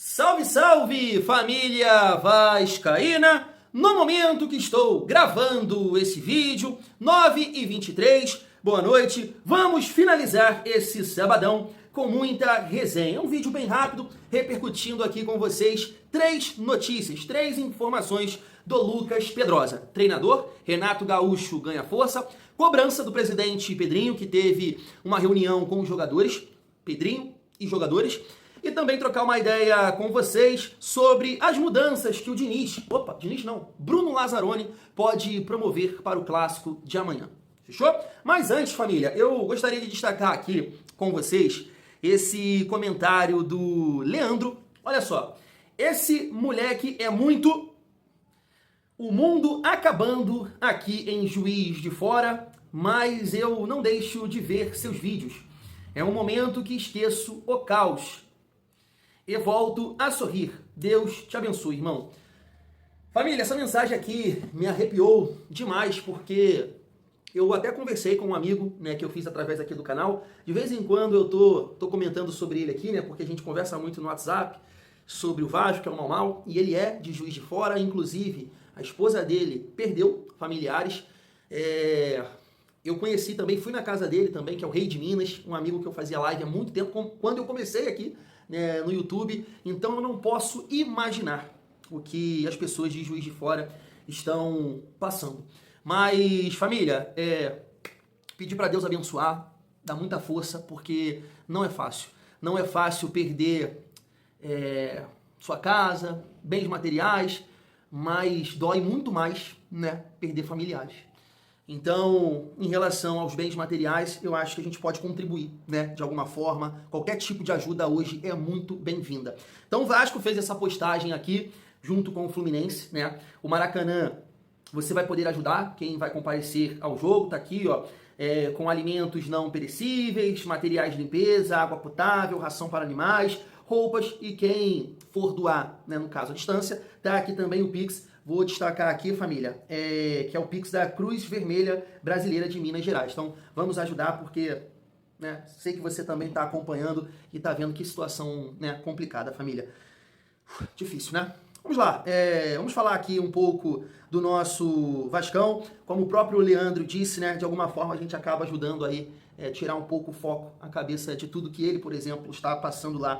Salve, salve, família vascaína! No momento que estou gravando esse vídeo, 9h23, boa noite, vamos finalizar esse sabadão com muita resenha. Um vídeo bem rápido, repercutindo aqui com vocês 3 notícias, 3 informações do Lucas Pedrosa. Treinador, Renato Gaúcho ganha força, cobrança do presidente Pedrinho, que teve uma reunião com os jogadores, Pedrinho e jogadores, e também trocar uma ideia com vocês sobre as mudanças que o Bruno Lazzaroni pode promover para o clássico de amanhã. Fechou? Mas antes, família, eu gostaria de destacar aqui com vocês esse comentário do Leandro. Olha só, esse moleque é muito... O mundo acabando aqui em Juiz de Fora, mas eu não deixo de ver seus vídeos. É um momento que esqueço o caos e volto a sorrir. Deus te abençoe, irmão. Família, essa mensagem aqui me arrepiou demais, porque eu até conversei com um amigo, né, que eu fiz através aqui do canal. De vez em quando eu tô comentando sobre ele aqui, né, porque a gente conversa muito no WhatsApp sobre o Vasco, que é o Mal, e ele é de Juiz de Fora. Inclusive, a esposa dele perdeu familiares. Eu conheci também, fui na casa dele também, que é o Rei de Minas, um amigo que eu fazia live há muito tempo, quando eu comecei aqui, né, no YouTube. Então eu não posso imaginar o que as pessoas de Juiz de Fora estão passando. Mas, família, pedir para Deus abençoar, dar muita força, porque não é fácil. Não é fácil perder sua casa, bens materiais, mas dói muito mais, né, perder familiares. Então, em relação aos bens materiais, eu acho que a gente pode contribuir, né, de alguma forma. Qualquer tipo de ajuda hoje é muito bem-vinda. Então, o Vasco fez essa postagem aqui, junto com o Fluminense, né? O Maracanã, você vai poder ajudar quem vai comparecer ao jogo, tá aqui, ó, com alimentos não perecíveis, materiais de limpeza, água potável, ração para animais, roupas, e quem for doar, né, no caso à distância, tá aqui também o Pix. Vou destacar aqui, família, que é o Pix da Cruz Vermelha Brasileira de Minas Gerais. Então, vamos ajudar, porque, né, sei que você também está acompanhando e está vendo que situação, né, complicada, família. Difícil, né? Vamos lá, vamos falar aqui um pouco do nosso Vascão. Como o próprio Leandro disse, né, de alguma forma a gente acaba ajudando aí, tirar um pouco o foco, a cabeça de tudo que ele, por exemplo, está passando lá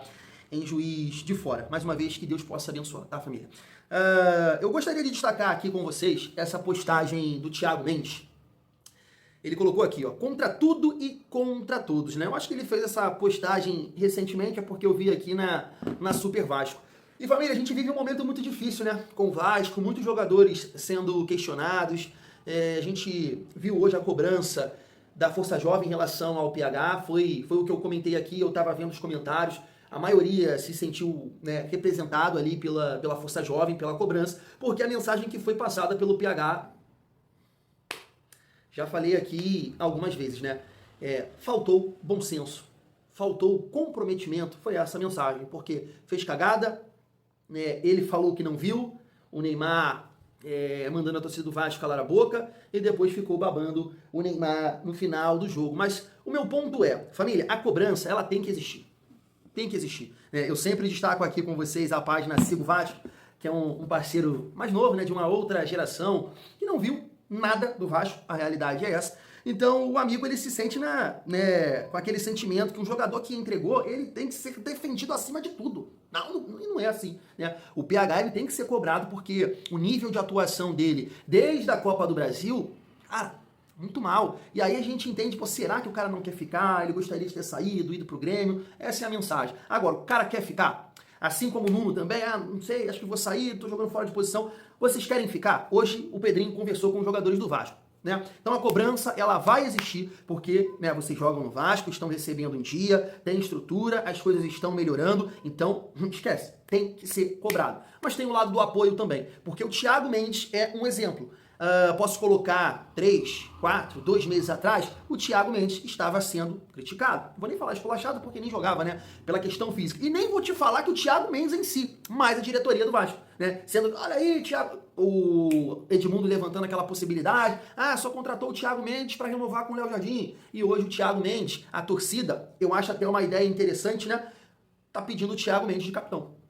em Juiz de Fora. Mais uma vez, que Deus possa abençoar, tá, família? Eu gostaria de destacar aqui com vocês essa postagem do Thiago Mendes. Ele colocou aqui, ó, contra tudo e contra todos, né? Eu acho que ele fez essa postagem recentemente, é porque eu vi aqui na Super Vasco. E, família, a gente vive um momento muito difícil, né? Com o Vasco, muitos jogadores sendo questionados. A gente viu hoje a cobrança da Força Jovem em relação ao PH. Foi o que eu comentei aqui, eu estava vendo os comentários. A maioria se sentiu, né, representado ali pela Força Jovem, pela cobrança, porque a mensagem que foi passada pelo PH, já falei aqui algumas vezes, né? Faltou bom senso, faltou comprometimento, foi essa a mensagem, porque fez cagada, né, ele falou que não viu, o Neymar mandando a torcida do Vasco calar a boca, e depois ficou babando o Neymar no final do jogo. Mas o meu ponto é, família, a cobrança, ela tem que existir. Tem que existir. Eu sempre destaco aqui com vocês a página Sigo Vasco, que é um parceiro mais novo, né, de uma outra geração, que não viu nada do Vasco, a realidade é essa. Então o amigo, ele se sente com aquele sentimento que um jogador que entregou, ele tem que ser defendido acima de tudo. Não é assim, né? O PH, ele tem que ser cobrado, porque o nível de atuação dele, desde a Copa do Brasil, cara, muito mal. E aí a gente entende, pô, será que o cara não quer ficar? Ele gostaria de ter saído, ido pro Grêmio? Essa é a mensagem. Agora, o cara quer ficar? Assim como o Nuno também, não sei, acho que vou sair, tô jogando fora de posição. Vocês querem ficar? Hoje o Pedrinho conversou com os jogadores do Vasco, né? Então a cobrança, ela vai existir, porque, né, vocês jogam no Vasco, estão recebendo em dia, tem estrutura, as coisas estão melhorando, então não esquece, tem que ser cobrado. Mas tem o lado do apoio também, porque o Thiago Mendes é um exemplo. Posso colocar 2 meses atrás, o Thiago Mendes estava sendo criticado. Não vou nem falar esculachado, porque nem jogava, né? Pela questão física. E nem vou te falar que o Thiago Mendes em si, mas a diretoria do Vasco, né? Sendo, olha aí, Thiago, o Edmundo levantando aquela possibilidade, só contratou o Thiago Mendes para renovar com o Léo Jardim. E hoje o Thiago Mendes, a torcida, eu acho até uma ideia interessante, né? Tá pedindo o Thiago Mendes de capitão.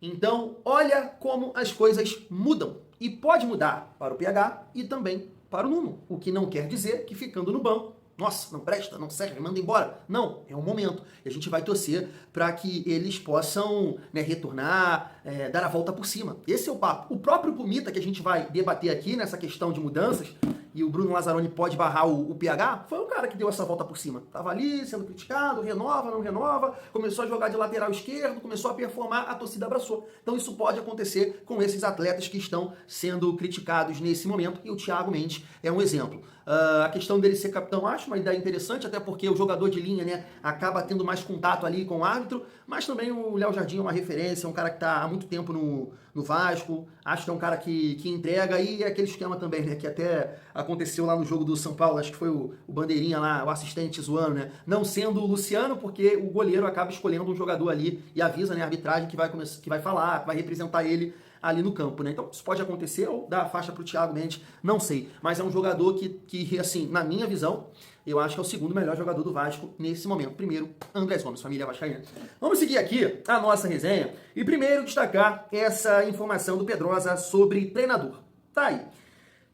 Então, olha como as coisas mudam. E pode mudar para o PH e também para o Nuno. O que não quer dizer que ficando no banco, nossa, não presta, não serve, manda embora. Não, é um momento. E a gente vai torcer para que eles possam, né, retornar, dar a volta por cima. Esse é o papo. O próprio Pumita, que a gente vai debater aqui nessa questão de mudanças, e o Bruno Lazzaroni pode barrar o PH, foi o cara que deu essa volta por cima. Tava ali sendo criticado, renova, não renova, começou a jogar de lateral esquerdo, começou a performar, a torcida abraçou. Então isso pode acontecer com esses atletas que estão sendo criticados nesse momento, e o Thiago Mendes é um exemplo. A questão dele ser capitão, acho uma ideia interessante, até porque o jogador de linha, né, acaba tendo mais contato ali com o árbitro, mas também o Léo Jardim é uma referência, é um cara que está há muito tempo no Vasco, acho que é um cara que entrega, e é aquele esquema também, né, que até aconteceu lá no jogo do São Paulo, acho que foi o Bandeirinha lá, o assistente zoando, né, não sendo o Luciano, porque o goleiro acaba escolhendo um jogador ali e avisa, né, a arbitragem que vai falar, que vai representar ele ali no campo, né? Então, isso pode acontecer ou dar a faixa para o Thiago Mendes, não sei. Mas é um jogador que, assim, na minha visão, eu acho que é o segundo melhor jogador do Vasco nesse momento. Primeiro, Andrés Gomes, família vascaína. Vamos seguir aqui a nossa resenha e primeiro destacar essa informação do Pedrosa sobre treinador. Tá aí.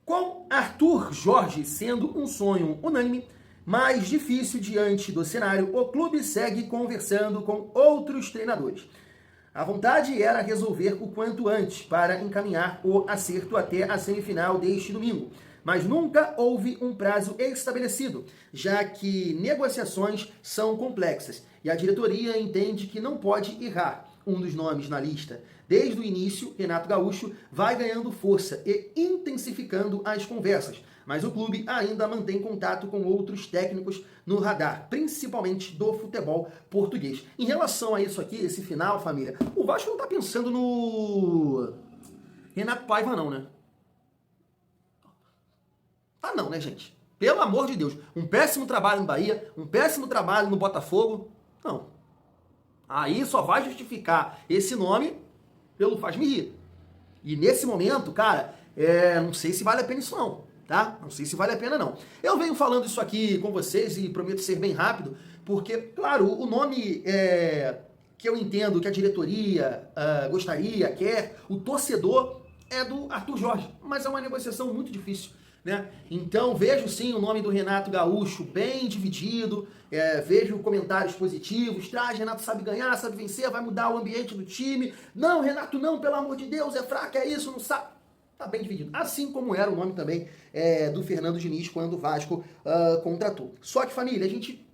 Com Arthur Jorge sendo um sonho unânime, mais difícil diante do cenário, o clube segue conversando com outros treinadores. A vontade era resolver o quanto antes para encaminhar o acerto até a semifinal deste domingo, mas nunca houve um prazo estabelecido, já que negociações são complexas e a diretoria entende que não pode errar. Um dos nomes na lista, desde o início, Renato Gaúcho, vai ganhando força e intensificando as conversas, mas o clube ainda mantém contato com outros técnicos no radar, principalmente do futebol português. Em relação a isso aqui, esse final, família, o Vasco não tá pensando no Renato Paiva não, né? Ah não, né, gente? Pelo amor de Deus. Um péssimo trabalho no Bahia, um péssimo trabalho no Botafogo. Não. Aí só vai justificar esse nome pelo faz-me rir. E nesse momento, cara, não sei se vale a pena isso não, tá? Não sei se vale a pena não. Eu venho falando isso aqui com vocês e prometo ser bem rápido, porque, claro, o nome que eu entendo que a diretoria gostaria, quer, o torcedor é do Arthur Jorge, mas é uma negociação muito difícil, né? Então vejo sim o nome do Renato Gaúcho bem dividido, vejo comentários positivos, Renato sabe ganhar, sabe vencer, vai mudar o ambiente do time, não, Renato não, pelo amor de Deus, é fraco, é isso, não sabe. Tá bem dividido. Assim como era o nome também do Fernando Diniz quando o Vasco contratou. Só que, família,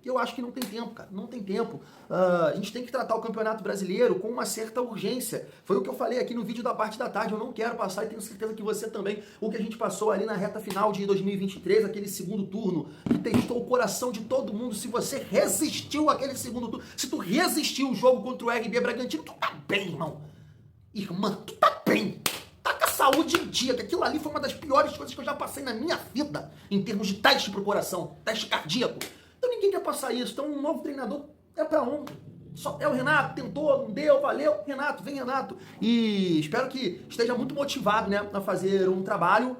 eu acho que não tem tempo, cara. Não tem tempo. A gente tem que tratar o Campeonato Brasileiro com uma certa urgência. Foi o que eu falei aqui no vídeo da parte da tarde. Eu não quero passar, e tenho certeza que você também, o que a gente passou ali na reta final de 2023, aquele segundo turno, que testou o coração de todo mundo. Se você resistiu àquele segundo turno, se tu resistiu o jogo contra o RB Bragantino, tu tá bem, irmão. Irmã, tu tá bem. Saúde em dia, que aquilo ali foi uma das piores coisas que eu já passei na minha vida, em termos de teste pro coração, teste cardíaco. Então ninguém quer passar isso. Então um novo treinador é pra ontem. Só é o Renato, tentou, não deu, valeu, Renato, vem Renato. E espero que esteja muito motivado, né, a fazer um trabalho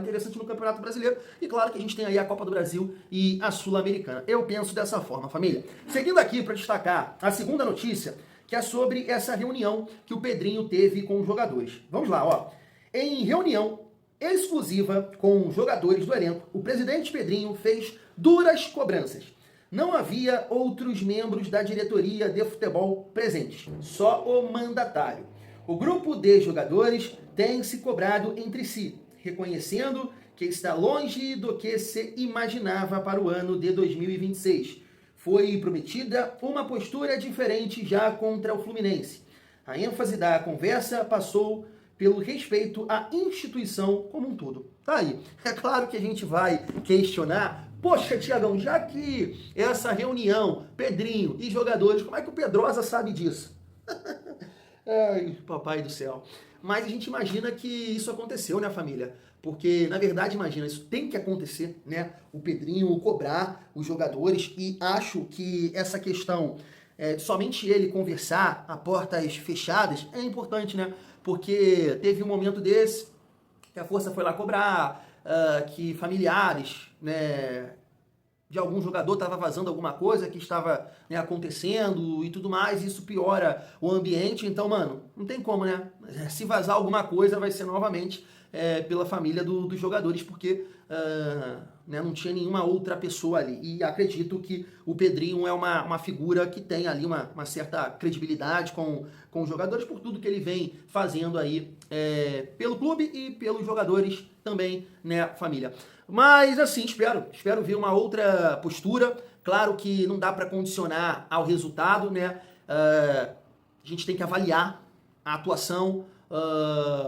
interessante no Campeonato Brasileiro. E claro que a gente tem aí a Copa do Brasil e a Sul-Americana. Eu penso dessa forma, família. Seguindo aqui para destacar a segunda notícia, que é sobre essa reunião que o Pedrinho teve com os jogadores. Vamos lá, ó. Em reunião exclusiva com os jogadores do elenco, o presidente Pedrinho fez duras cobranças. Não havia outros membros da diretoria de futebol presentes, só o mandatário. O grupo de jogadores tem se cobrado entre si, reconhecendo que está longe do que se imaginava para o ano de 2026. Foi prometida uma postura diferente já contra o Fluminense. A ênfase da conversa passou pelo respeito à instituição como um todo. Tá aí. É claro que a gente vai questionar, poxa, Tiagão, já que essa reunião, Pedrinho e jogadores, como é que o Pedrosa sabe disso? Ai, papai do céu. Mas a gente imagina que isso aconteceu, né, família? Porque, na verdade, imagina, isso tem que acontecer, né? O Pedrinho cobrar os jogadores, e acho que essa questão, somente ele conversar a portas fechadas, é importante, né? Porque teve um momento desse que a força foi lá cobrar, que familiares, né, de algum jogador, estava vazando alguma coisa que estava, né, acontecendo e tudo mais, e isso piora o ambiente. Então, mano, não tem como, né? Se vazar alguma coisa, vai ser novamente pela família dos jogadores, porque né, não tinha nenhuma outra pessoa ali. E acredito que o Pedrinho é uma figura que tem ali uma certa credibilidade com os jogadores, por tudo que ele vem fazendo aí pelo clube e pelos jogadores também, né, família. Mas, assim, espero ver uma outra postura. Claro que não dá para condicionar ao resultado, né? A gente tem que avaliar a atuação,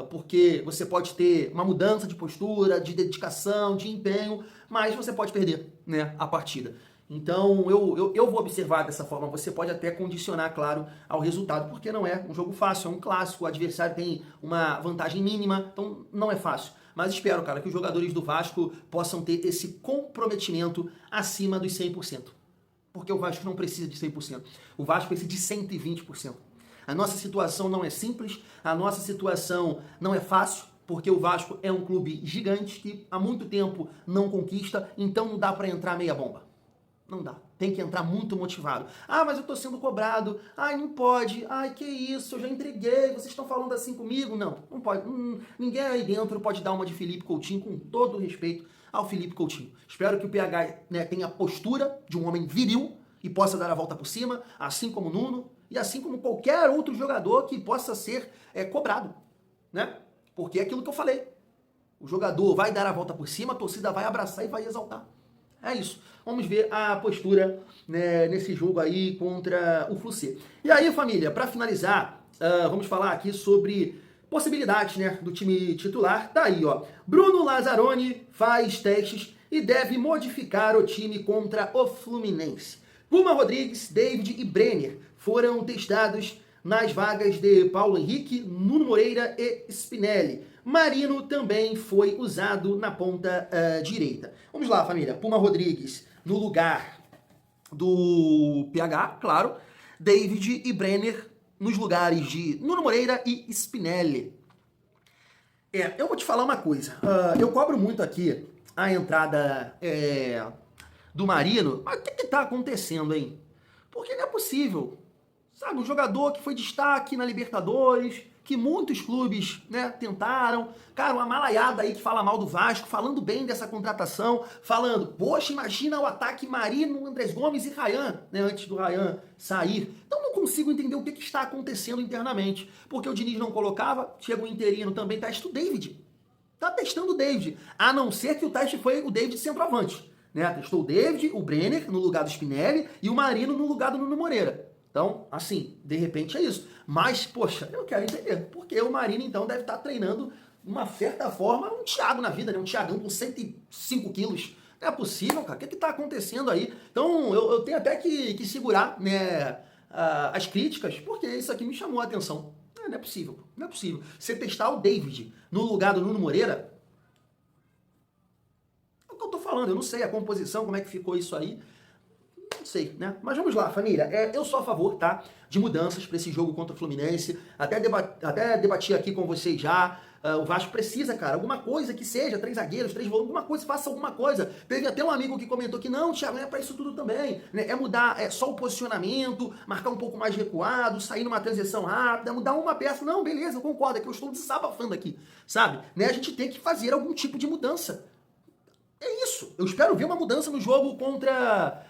porque você pode ter uma mudança de postura, de dedicação, de empenho, mas você pode perder, né, a partida. Então, eu vou observar dessa forma. Você pode até condicionar, claro, ao resultado, porque não é um jogo fácil, é um clássico, o adversário tem uma vantagem mínima, então não é fácil. Mas espero, cara, que os jogadores do Vasco possam ter esse comprometimento acima dos 100%. Porque o Vasco não precisa de 100%. O Vasco precisa de 120%. A nossa situação não é simples, a nossa situação não é fácil, porque o Vasco é um clube gigante que há muito tempo não conquista, então não dá para entrar meia bomba. Não dá. Tem que entrar muito motivado. Ah, mas eu tô sendo cobrado. Ai, não pode. Ai, que isso, eu já entreguei. Vocês estão falando assim comigo? Não, não pode. Ninguém aí dentro pode dar uma de Felipe Coutinho, com todo o respeito ao Felipe Coutinho. Espero que o PH, né, tenha a postura de um homem viril e possa dar a volta por cima, assim como o Nuno e assim como qualquer outro jogador que possa ser cobrado, né? Porque é aquilo que eu falei. O jogador vai dar a volta por cima, a torcida vai abraçar e vai exaltar. É isso. Vamos ver a postura, né, nesse jogo aí contra o Fluminense. E aí, família, para finalizar, vamos falar aqui sobre possibilidades, né, do time titular. Tá aí, ó. Bruno Lazzaroni faz testes e deve modificar o time contra o Fluminense. Puma Rodrigues, David e Brenner foram testados nas vagas de Paulo Henrique, Nuno Moreira e Spinelli. Marino também foi usado na ponta direita. Vamos lá, família. Puma Rodrigues no lugar do PH, claro. David e Brenner nos lugares de Nuno Moreira e Spinelli. Eu vou te falar uma coisa. Eu cobro muito aqui a entrada do Marino. Mas o que está acontecendo, hein? Porque não é possível. Sabe, um jogador que foi destaque na Libertadores, que muitos clubes, né, tentaram. Cara, uma malaiada aí que fala mal do Vasco, falando bem dessa contratação, falando, poxa, imagina o ataque Marino, Andrés Gomes e Ryan, né, antes do Ryan sair. Então não consigo entender o que está acontecendo internamente. Porque o Diniz não colocava, chega um interino também, testa o David. Tá testando o David. A não ser que o teste foi o David centroavante. Né? Testou o David, o Brenner no lugar do Spinelli e o Marino no lugar do Nuno Moreira. Então, assim, de repente é isso. Mas, poxa, eu quero entender. Porque o Marino, então, deve estar treinando, de uma certa forma, um Thiago na vida, né? Um Thiagão com 105 quilos. Não é possível, cara. O que está acontecendo aí? Então, eu tenho até que segurar, né, as críticas, porque isso aqui me chamou a atenção. Não é possível. Não é possível. Você testar o David no lugar do Nuno Moreira, é o que eu tô falando. Eu não sei a composição, como é que ficou isso aí. Não sei, né? Mas vamos lá, família. Eu sou a favor, tá? De mudanças para esse jogo contra o Fluminense. Até debati aqui com vocês já. O Vasco precisa, cara, alguma coisa que seja, 3 zagueiros, 3 volantes, alguma coisa, faça alguma coisa. Teve até um amigo que comentou que não, Thiago, não é para isso tudo também. Né? É mudar só o posicionamento, marcar um pouco mais recuado, sair numa transição rápida, mudar uma peça. Não, beleza, eu concordo, é que eu estou desabafando aqui, sabe? Né? A gente tem que fazer algum tipo de mudança. É isso. Eu espero ver uma mudança no jogo contra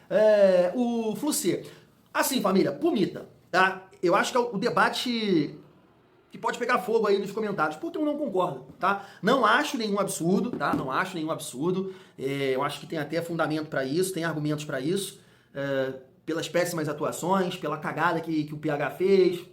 o Fluminense. Assim, família, Pumita, tá? Eu acho que é o debate que pode pegar fogo aí nos comentários, porque eu não concordo, tá? Não acho nenhum absurdo, tá? Não acho nenhum absurdo. Eu acho que tem até fundamento para isso, tem argumentos para isso, pelas péssimas atuações, pela cagada que o PH fez,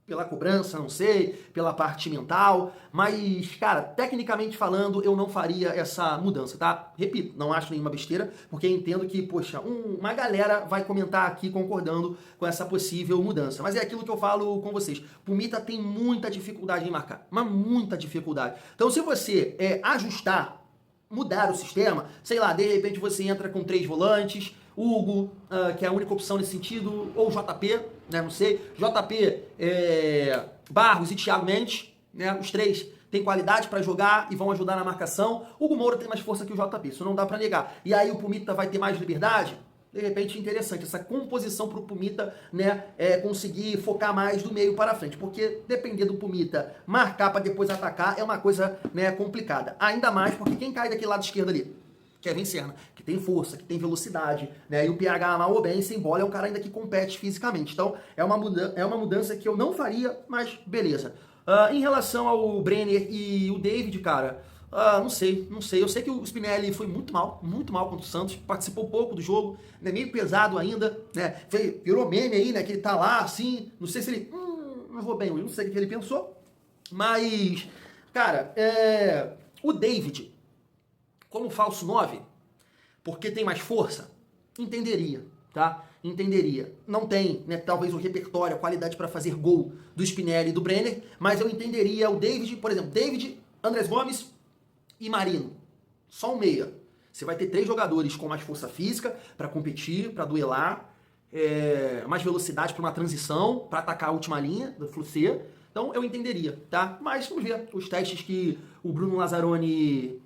pela cobrança, não sei, pela parte mental, mas, cara, tecnicamente falando, eu não faria essa mudança, tá? Repito, não acho nenhuma besteira, porque entendo que, poxa, uma galera vai comentar aqui concordando com essa possível mudança. Mas é aquilo que eu falo com vocês. Pumita tem muita dificuldade em marcar, mas muita dificuldade. Então, se você ajustar, mudar o sistema, sei lá, de repente você entra com 3 volantes, Hugo, que é a única opção nesse sentido, ou JP, né, não sei, JP, Barros e Thiago Mendes, né, os 3 tem qualidade para jogar e vão ajudar na marcação. O Hugo Moura tem mais força que o JP, isso não dá para negar. E aí o Pumita vai ter mais liberdade? De repente, interessante, essa composição para o Pumita, né, conseguir focar mais do meio para frente, porque depender do Pumita marcar para depois atacar é uma coisa, né, complicada. Ainda mais porque quem cai daquele lado esquerdo ali? Kevin Serna, que tem força, que tem velocidade, né, e o PH mal ou bem, sem bola, é um cara ainda que compete fisicamente. Então, é uma mudança que eu não faria, mas beleza. Em relação ao Brenner e o David, cara... não sei. Eu sei que o Spinelli foi muito mal contra o Santos, participou pouco do jogo, né, meio pesado ainda, né, virou meme aí, né, que ele tá lá, assim, não sei se ele, não vou bem, eu não sei o que ele pensou, mas, cara, o David, como falso 9, porque tem mais força, entenderia, tá? Entenderia. Não tem, né, talvez o repertório, a qualidade para fazer gol do Spinelli e do Brenner, mas eu entenderia o David, por exemplo, David, Andrés Gomes e Marino. Só um meia. Você vai ter 3 jogadores com mais força física para competir, para duelar, mais velocidade para uma transição, para atacar a última linha do Flucê. Então eu entenderia, tá? Mas vamos ver os testes que o Bruno Lazzaroni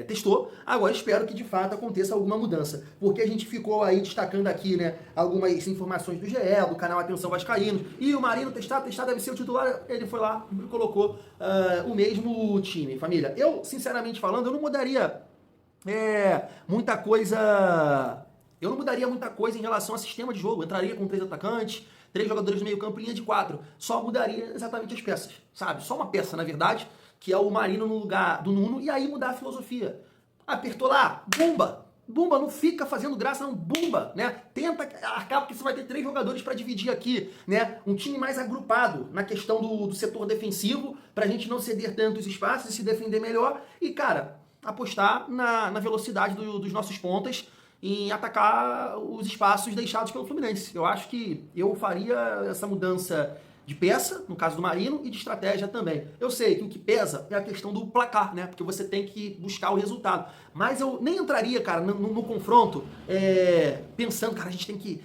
testou. Agora espero que de fato aconteça alguma mudança, porque a gente ficou aí destacando aqui, né, algumas informações do GE, do canal Atenção Vascaínos, e o Marino testar deve ser o titular. Ele foi lá e colocou o mesmo time, família. Eu, sinceramente falando, eu não mudaria muita coisa. Eu não mudaria muita coisa em relação ao sistema de jogo. Eu entraria com 3 atacantes, 3 jogadores no meio campo, linha de 4. Só mudaria exatamente as peças, sabe? Só uma peça, na verdade, que é o Marino no lugar do Nuno, e aí mudar a filosofia. Apertou lá, bumba! Bumba, não fica fazendo graça, não, bumba, né? Tenta arcar, porque você vai ter 3 jogadores para dividir aqui, né? Um time mais agrupado na questão do setor defensivo, pra gente não ceder tantos espaços e se defender melhor. E, cara, apostar na velocidade dos nossos pontas, em atacar os espaços deixados pelo Fluminense. Eu acho que eu faria essa mudança de peça, no caso do Marino, e de estratégia também. Eu sei que o que pesa é a questão do placar, né? Porque você tem que buscar o resultado. Mas eu nem entraria, cara, no confronto pensando, cara, a gente tem que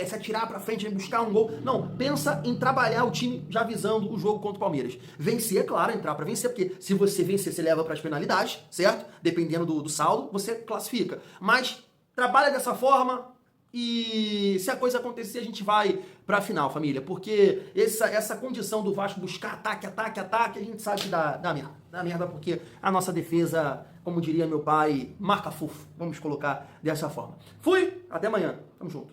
se atirar pra frente e buscar um gol. Não, pensa em trabalhar o time já visando o jogo contra o Palmeiras. Vencer, é claro, entrar pra vencer, porque se você vencer, você leva pras penalidades, certo? Dependendo do saldo, você classifica. Mas trabalha dessa forma, e se a coisa acontecer, a gente vai pra final, família. Porque essa condição do Vasco buscar ataque, a gente sabe que dá merda. Dá merda porque a nossa defesa, como diria meu pai, marca fofo. Vamos colocar dessa forma. Fui, até amanhã. Tamo junto.